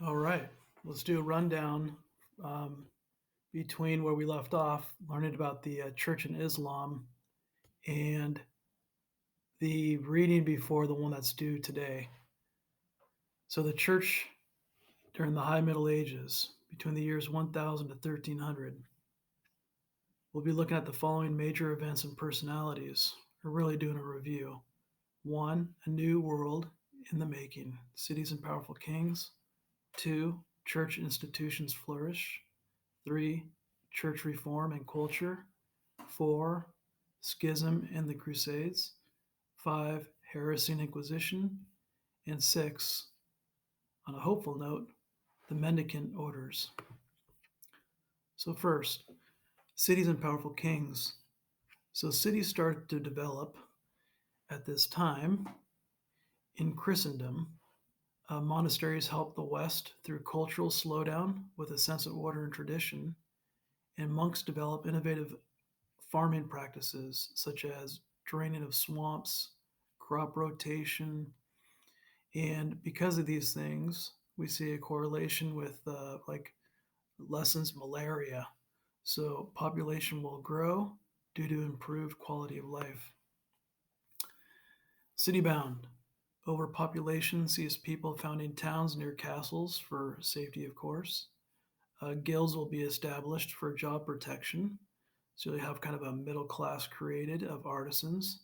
All right, let's do a rundown um, between where we left off, learning about the Church and Islam, and the reading before the one that's due today. So, the Church during the High Middle Ages, between the years 1000 to 1300, we'll be looking at the following major events and personalities. We're really doing a review. One, a new world in the making, cities and powerful kings. Two, church institutions flourish. Three, church reform and culture. Four, schism and the Crusades. Five, heresy and Inquisition. And six, on a hopeful note, the Mendicant Orders. So, first, cities and powerful kings. So, cities start to develop at this time in Christendom. Monasteries help the West through cultural slowdown with a sense of order and tradition, and monks develop innovative farming practices such as draining of swamps, crop rotation, and because of these things, we see a correlation with like lessens malaria. So population will grow due to improved quality of life. City bound. Overpopulation sees people founding towns near castles for safety, of course. Guilds will be established for job protection. So you have kind of a middle class created of artisans,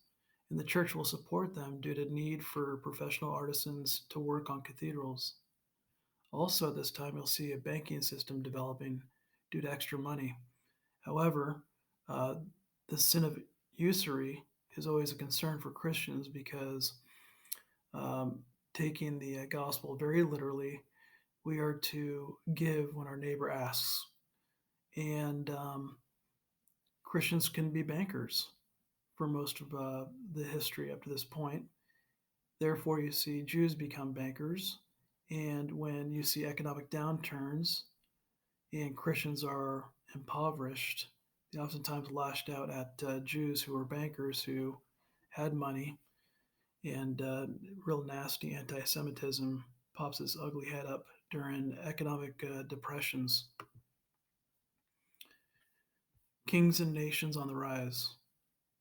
and the church will support them due to need for professional artisans to work on cathedrals. Also, at this time, you'll see a banking system developing due to extra money. However, uh, the sin of usury is always a concern for Christians because um, taking the gospel very literally, we are to give when our neighbor asks. And Christians can be bankers for most of the history up to this point. Therefore, you see Jews become bankers. And when you see economic downturns and Christians are impoverished, they oftentimes lashed out at Jews who were bankers who had money, and real nasty anti Semitism pops its ugly head up during economic depressions. Kings and nations on the rise.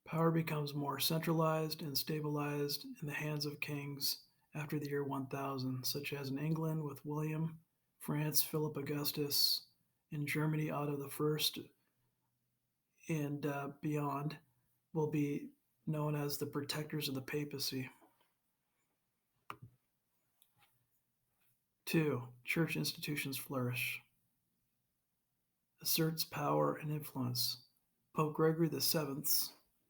Power becomes more centralized and stabilized in the hands of kings after the year 1000, such as in England with William, France, Philip Augustus, in Germany, Otto the First, and beyond, will be known as the protectors of the papacy. Two, church institutions flourish, asserts power and influence. Pope Gregory VII,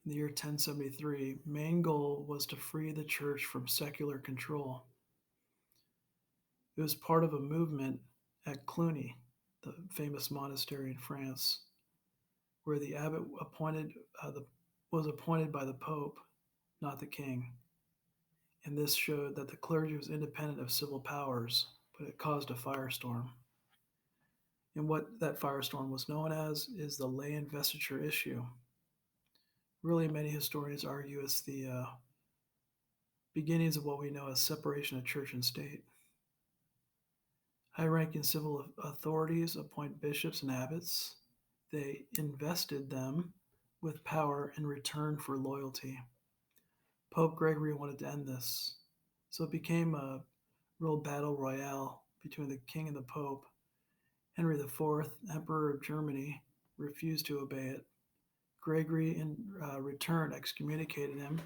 in the year 1073, main goal was to free the church from secular control. It was part of a movement at Cluny, the famous monastery in France, where the abbot was appointed by the Pope, not the king. And this showed that the clergy was independent of civil powers, but it caused a firestorm. And what that firestorm was known as is the lay investiture issue. Really, many historians argue it's the beginnings of what we know as separation of church and state. High ranking civil authorities appoint bishops and abbots. They invested them with power in return for loyalty. Pope Gregory wanted to end this, so it became a real battle royale between the king and the pope. Henry IV, Emperor of Germany, refused to obey it. Gregory, in return, excommunicated him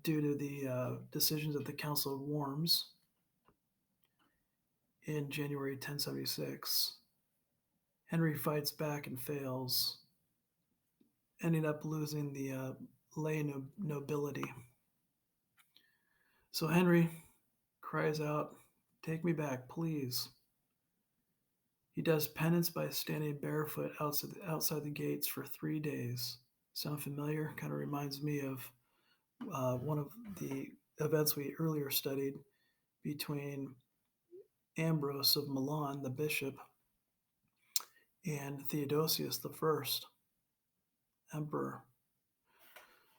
due to the decisions of the Council of Worms in January 1076. Henry fights back and fails, ending up losing the lay nobility. So Henry cries out, "Take me back, please." He does penance by standing barefoot outside the gates for 3 days. Sound familiar? Kind of reminds me of one of the events we earlier studied between Ambrose of Milan, the bishop, and Theodosius the First, emperor.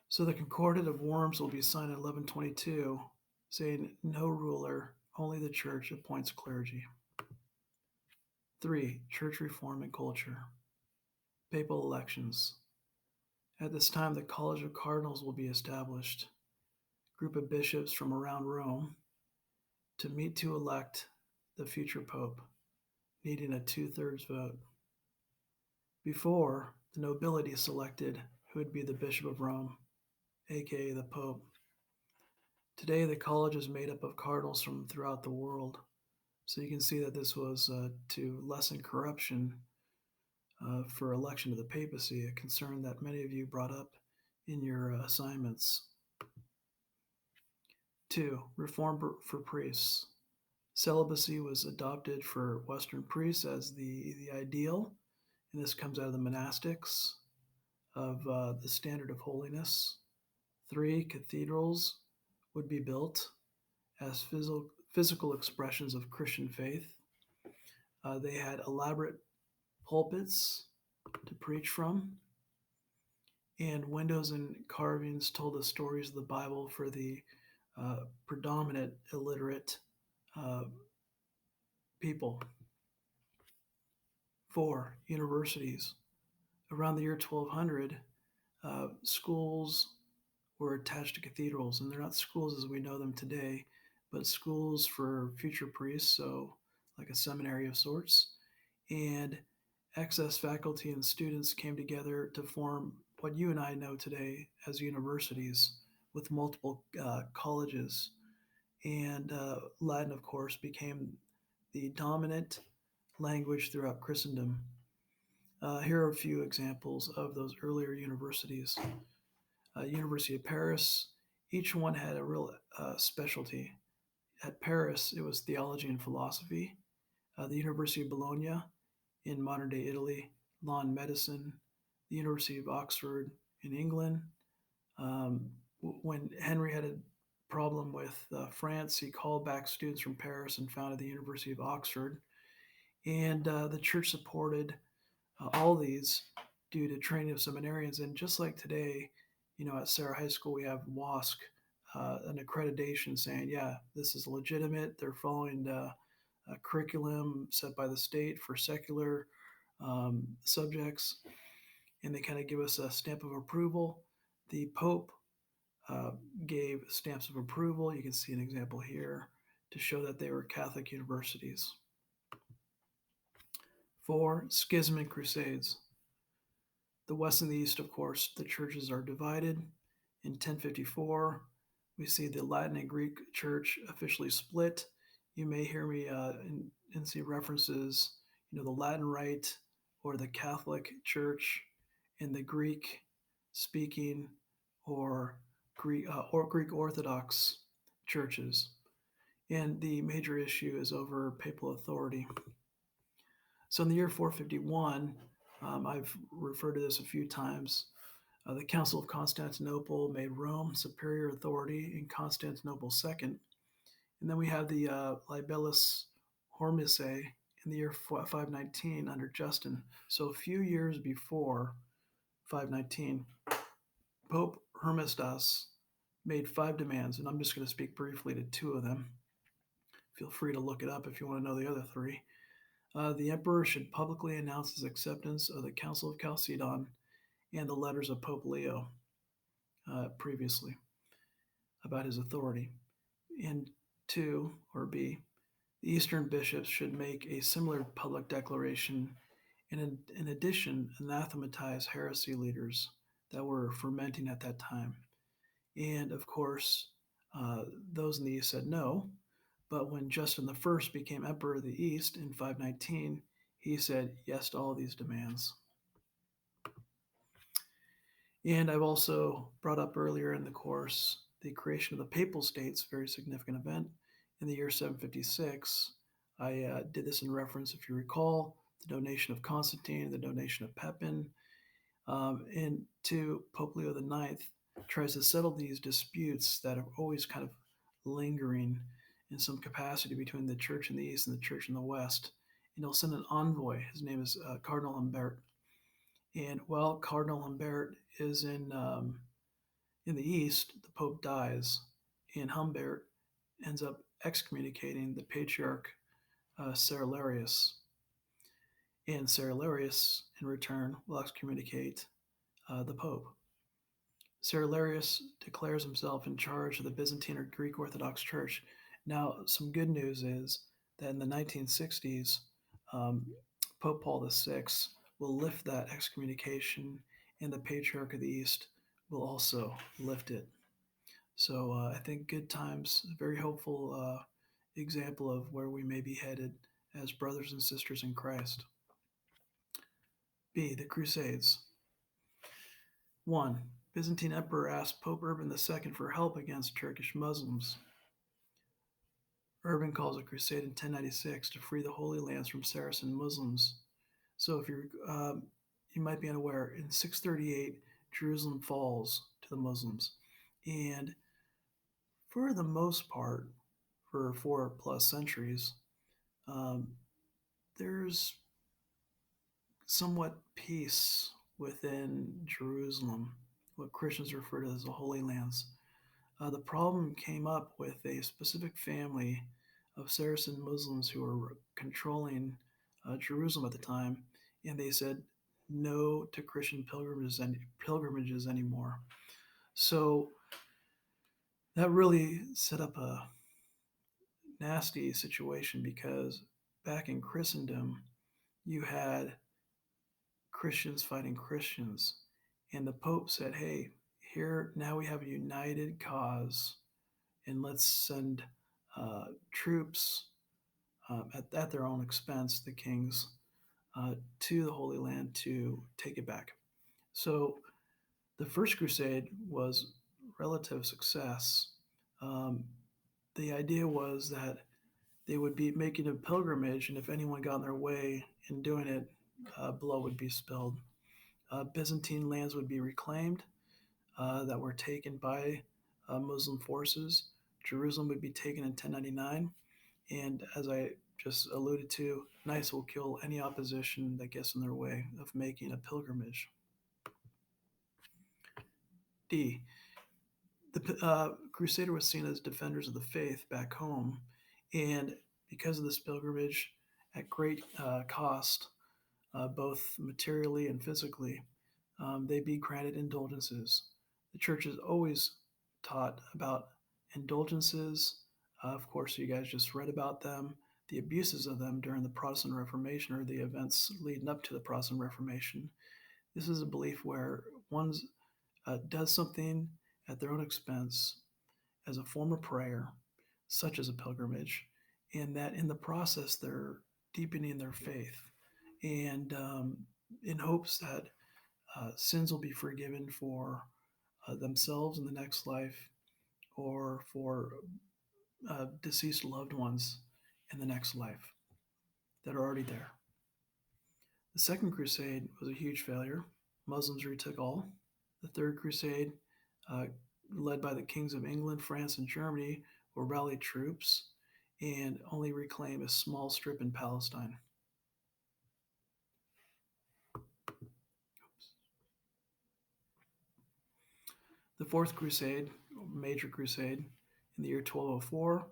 So the Concordat of Worms will be signed in 1122, saying no ruler Only the church appoints clergy. 3. Church reform and culture. Papal elections. At this time, the College of Cardinals will be established, a group of bishops from around Rome, to meet to elect the future pope, needing a two-thirds vote. Before, the nobility selected who would be the Bishop of Rome, aka the Pope. Today, the college is made up of cardinals from throughout the world, so you can see that this was to lessen corruption for election to the papacy, a concern that many of you brought up in your assignments. 2. Reform for priests. Celibacy was adopted for Western priests as the ideal, and this comes out of the monastics of the standard of holiness. 3. Cathedrals would be built as physical expressions of Christian faith. They had elaborate pulpits to preach from, and windows and carvings told the stories of the Bible for the predominant illiterate people. 4. Universities. Around the year 1200, schools were attached to cathedrals, and they're not schools as we know them today, but schools for future priests, so like a seminary of sorts. And excess faculty and students came together to form what you and I know today as universities with multiple colleges. And Latin, of course, became the dominant language throughout Christendom. Here are a few examples of those earlier universities. University of Paris, each one had a real specialty. At Paris, it was theology and philosophy. The University of Bologna in modern day Italy, law and medicine. The University of Oxford in England. When Henry had a problem with France, he called back students from Paris and founded the University of Oxford. And the church supported all these due to training of seminarians. And just like today, at Sarah High School, we have WASC, an accreditation saying, yeah, this is legitimate. They're following a curriculum set by the state for secular subjects, and they kind of give us a stamp of approval. The Pope gave stamps of approval. You can see an example here to show that they were Catholic universities. 4. Schism and Crusades. The West and the East, of course, the churches are divided. In 1054, we see the Latin and Greek church officially split. You may hear me and see references, the Latin Rite or the Catholic Church and the Greek speaking or Greek Orthodox churches. And the major issue is over papal authority. So in the year 451, I've referred to this a few times. The Council of Constantinople made Rome superior authority and Constantinople second. And then we have the Libellus Hormicae in the year 519 under Justin. So a few years before 519, Pope Hermisdas made 5 demands, and I'm just going to speak briefly to 2 of them. Feel free to look it up if you want to know the other 3. The emperor should publicly announce his acceptance of the Council of Chalcedon and the letters of Pope Leo previously about his authority. And 2, or B, the Eastern bishops should make a similar public declaration and in addition anathematize heresy leaders that were fermenting at that time. And of course, those in the East said no. But when Justin I became emperor of the East in 519, he said yes to all these demands. And I've also brought up earlier in the course the creation of the Papal States, very significant event, in the year 756. I did this in reference, if you recall, the donation of Constantine, the donation of Pepin, and to Pope Leo IX tries to settle these disputes that are always kind of lingering in some capacity between the church in the East and the church in the West. And he'll send an envoy. His name is Cardinal Humbert. And while Cardinal Humbert is in the East, the Pope dies, and Humbert ends up excommunicating the patriarch Cerularius, and Cerularius, in return, will excommunicate the Pope. Cerularius declares himself in charge of the Byzantine or Greek Orthodox Church. Now, some good news is that in the 1960s, um, Pope Paul VI will lift that excommunication, and the Patriarch of the East will also lift it. So I think good times, a very hopeful example of where we may be headed as brothers and sisters in Christ. B. The Crusades. 1. Byzantine Emperor asked Pope Urban II for help against Turkish Muslims. Urban calls a crusade in 1096 to free the Holy Lands from Saracen Muslims. So if you might be unaware, in 638, Jerusalem falls to the Muslims. And for the most part, for 4+ centuries, um, there's somewhat peace within Jerusalem, what Christians refer to as the Holy Lands. The problem came up with a specific family of Saracen Muslims who were controlling Jerusalem at the time, and they said no to Christian pilgrimages anymore. So that really set up a nasty situation because back in Christendom, you had Christians fighting Christians, and the Pope said, "Hey, here now we have a united cause, and let's send troops at their own expense, the kings, to the Holy Land to take it back." So the First Crusade was relative success. Um, the idea was that they would be making a pilgrimage, and if anyone got in their way in doing it, blood would be spilled. Byzantine lands would be reclaimed that were taken by Muslim forces. Jerusalem would be taken in 1099. And as I just alluded to, knights will kill any opposition that gets in their way of making a pilgrimage. D. The Crusader was seen as defenders of the faith back home, and because of this pilgrimage, at great cost, both materially and physically, they'd be granted indulgences. The church has always taught about indulgences. Of course, you guys just read about them, the abuses of them during the Protestant Reformation or the events leading up to the Protestant Reformation. This is a belief where one does something at their own expense as a form of prayer, such as a pilgrimage, and that in the process they're deepening their faith and in hopes that sins will be forgiven for themselves in the next life or for deceased loved ones in the next life that are already there. The Second Crusade was a huge failure. Muslims retook all. The Third Crusade, led by the kings of England, France, and Germany, will rally troops and only reclaim a small strip in Palestine. The Fourth Crusade, major crusade, in the year 1204,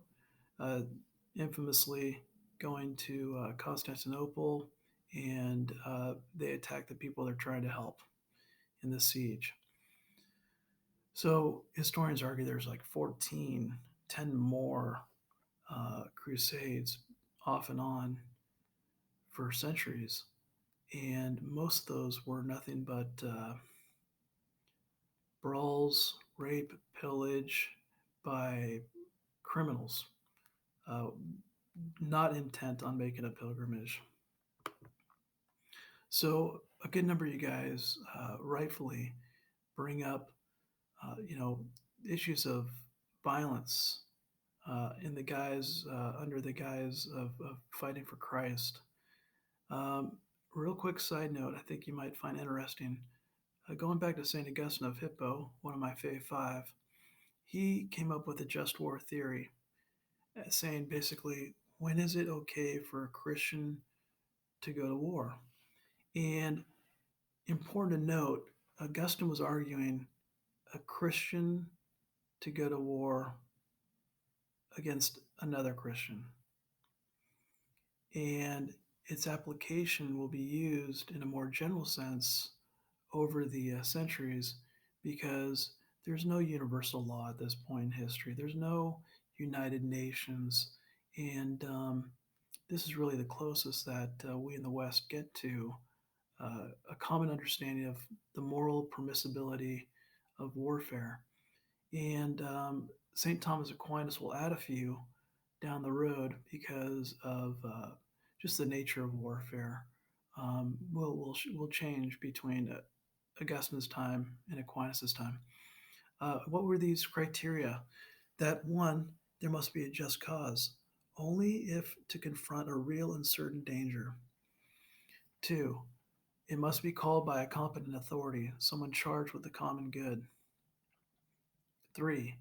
infamously going to Constantinople, and they attack the people they're trying to help in the siege. So historians argue there's like 10 more crusades off and on for centuries, and most of those were nothing but brawls, rape, pillage by criminals, uh, not intent on making a pilgrimage. So a good number of you guys rightfully bring up, issues of violence in the guise under the guise of fighting for Christ. Real quick side note, I think you might find interesting. Going back to St. Augustine of Hippo, one of my fave five, he came up with a just war theory, saying basically, when is it okay for a Christian to go to war? And important to note, Augustine was arguing a Christian to go to war against another Christian. And its application will be used in a more general sense over the centuries because there's no universal law at this point in history. There's no United Nations. And this is really the closest that we in the West get to a common understanding of the moral permissibility of warfare. And St. Thomas Aquinas will add a few down the road because of just the nature of warfare. Will change between Augustine's time and Aquinas' time. What were these criteria? That one, there must be a just cause, only if to confront a real and certain danger. Two, it must be called by a competent authority, someone charged with the common good. Three,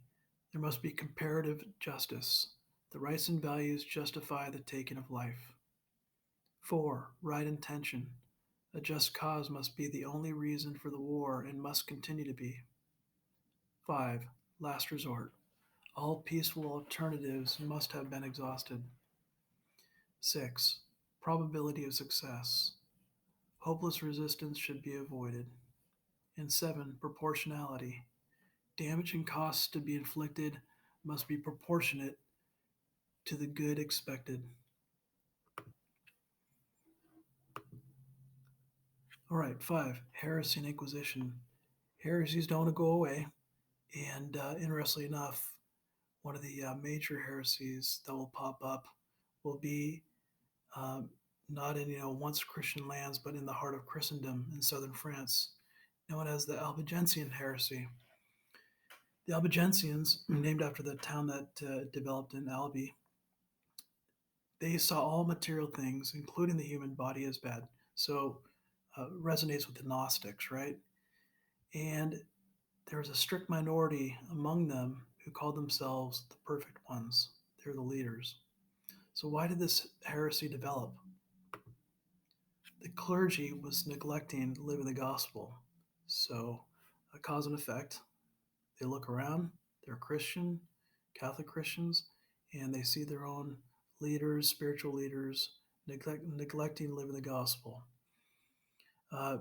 there must be comparative justice. The rights and values justify the taking of life. Four, right intention. A just cause must be the only reason for the war and must continue to be. Five, last resort. All peaceful alternatives must have been exhausted. Six, probability of success. Hopeless resistance should be avoided. And seven, proportionality. Damage and costs to be inflicted must be proportionate to the good expected. All right, five, heresy and inquisition. Heresies don't go away. And interestingly enough, one of the major heresies that will pop up will be um, not in once Christian lands, but in the heart of Christendom in southern France, known as the Alba Jensen heresy. The Albigensians, named after the town that developed in Albi, they saw all material things, including the human body, as bad. So resonates with the Gnostics, right? And there was a strict minority among them who called themselves the perfect ones. They're the leaders. So why did this heresy develop? The clergy was neglecting to live in the gospel. So a cause and effect. They look around, they're Christian, Catholic Christians, and they see their own leaders, spiritual leaders, neglecting to live in the gospel.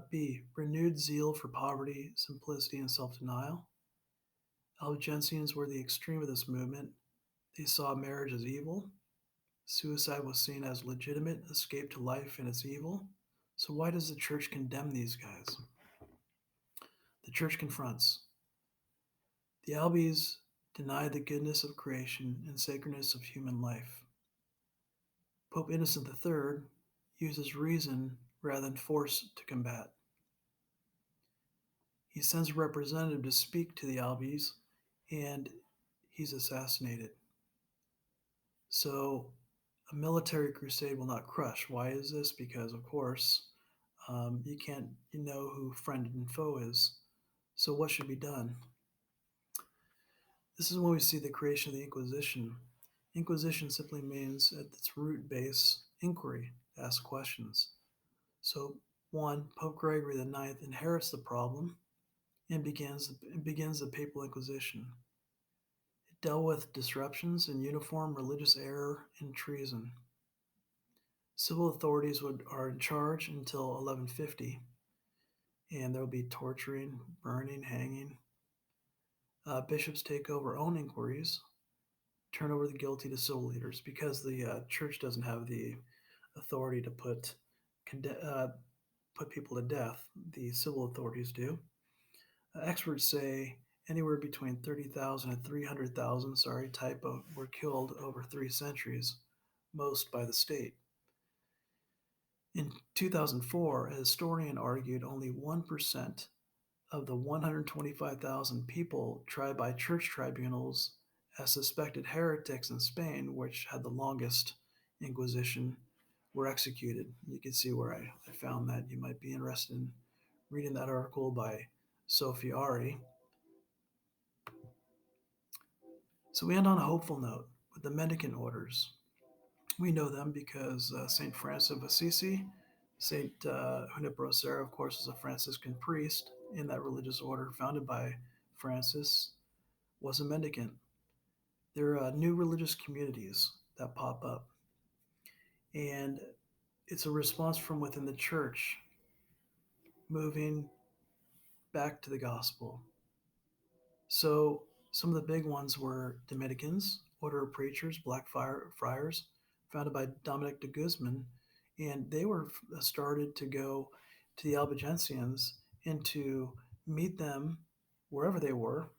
B, renewed zeal for poverty, simplicity, and self denial. Albigensians were the extreme of this movement. They saw marriage as evil. Suicide was seen as legitimate escape to life and its evil. So, why does the church condemn these guys? The church confronts. The Albis denied the goodness of creation and sacredness of human life. Pope Innocent III uses reason rather than force to combat. He sends a representative to speak to the Albis, and he's assassinated. So a military crusade will not crush. Why is this? Because, of course, you can't know who friend and foe is. So what should be done? This is when we see the creation of the Inquisition. Inquisition simply means, at its root base, inquiry, ask questions. So, one, Pope Gregory IX inherits the problem and begins the Papal Inquisition. It dealt with disruptions in uniform religious error and treason. Civil authorities are in charge until 1150, and there will be torturing, burning, hanging. Bishops take over own inquiries, turn over the guilty to civil leaders because the church doesn't have the authority to put people to death. The civil authorities do. Experts say anywhere between 30,000 and 300,000, typo, were killed over 3 centuries, most by the state. In 2004, a historian argued only 1% of the 125,000 people tried by church tribunals as suspected heretics in Spain, which had the longest Inquisition, were executed. You can see where I found that. You might be interested in reading that article by Sophie Ari. So we end on a hopeful note with the Mendicant Orders. We know them because St. Francis of Assisi, St. Junipero Serra, of course, is a Franciscan priest in that religious order founded by Francis, was a mendicant. There are new religious communities that pop up, and it's a response from within the church moving back to the gospel. So some of the big ones were Dominicans, Order of Preachers, Friars, founded by Dominic de Guzman, and they were started to go to the Alba Jensens and to meet them wherever they were,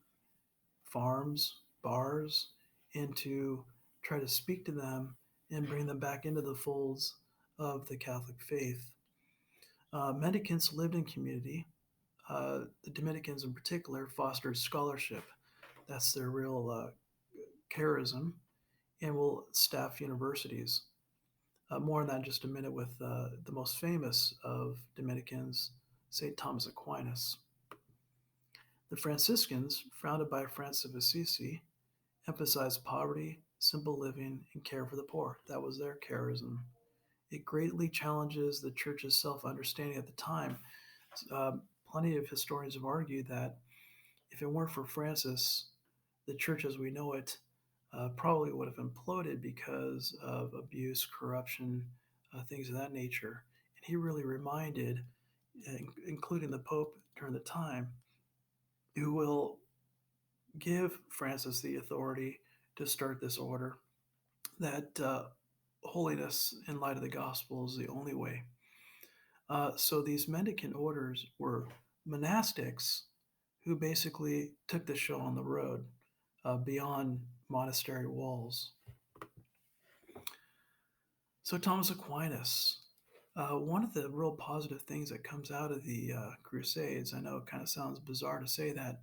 farms, bars, and to try to speak to them and bring them back into the folds of the Catholic faith. Mendicants lived in community. The Dominicans, in particular, fostered scholarship. That's their real charism, and will staff universities. More on that in just a minute with the most famous of Dominicans, St. Thomas Aquinas. The Franciscans, founded by Francis of Assisi, emphasized poverty, simple living, and care for the poor. That was their charism. It greatly challenges the church's self understanding at the time. Plenty of historians have argued that if it weren't for Francis, the church as we know it probably would have imploded because of abuse, corruption, things of that nature. And he really reminded, including the Pope during the time, who will give Francis the authority to start this order, that holiness in light of the gospel is the only way. So these mendicant orders were monastics who basically took the show on the road beyond monastery walls. So Thomas Aquinas, one of the real positive things that comes out of the Crusades, I know it kind of sounds bizarre to say that,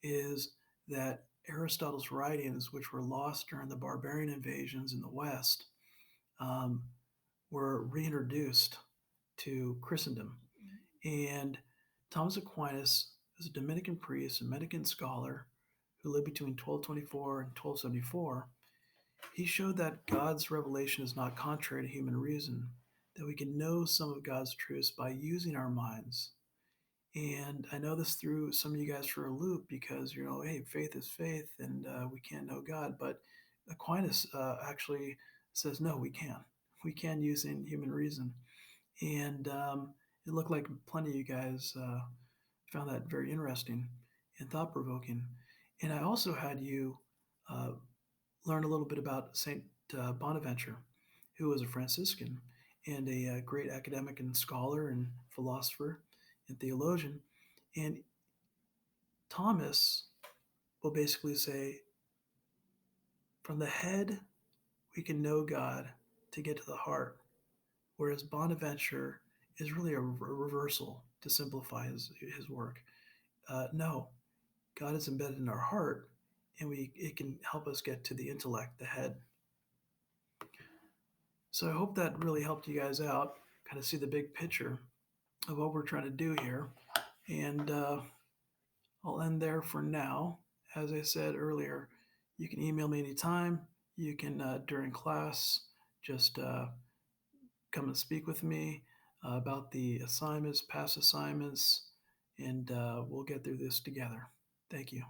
is that Aristotle's writings, which were lost during the barbarian invasions in the West, were reintroduced to Christendom. And Thomas Aquinas is a Dominican priest, a Mendicant scholar who lived between 1224 and 1274. He showed that God's revelation is not contrary to human reason, that we can know some of God's truths by using our minds. And I know this threw some of you guys for a loop because, hey, faith is faith and we can't know God. But Aquinas actually says, no, we can. We can using human reason. And it looked like plenty of you guys found that very interesting and thought provoking. And I also had you learn a little bit about St. Bonaventure, who was a Franciscan and a great academic and scholar and philosopher and theologian. And Thomas will basically say, from the head, we can know God to get to the heart, whereas Bonaventure is really a reversal to simplify his work. No, God is embedded in our heart, and it can help us get to the intellect, the head. So I hope that really helped you guys out, kind of see the big picture of what we're trying to do here. And I'll end there for now. As I said earlier, you can email me anytime. You can, during class, just come and speak with me about the assignments, past assignments, and we'll get through this together. Thank you.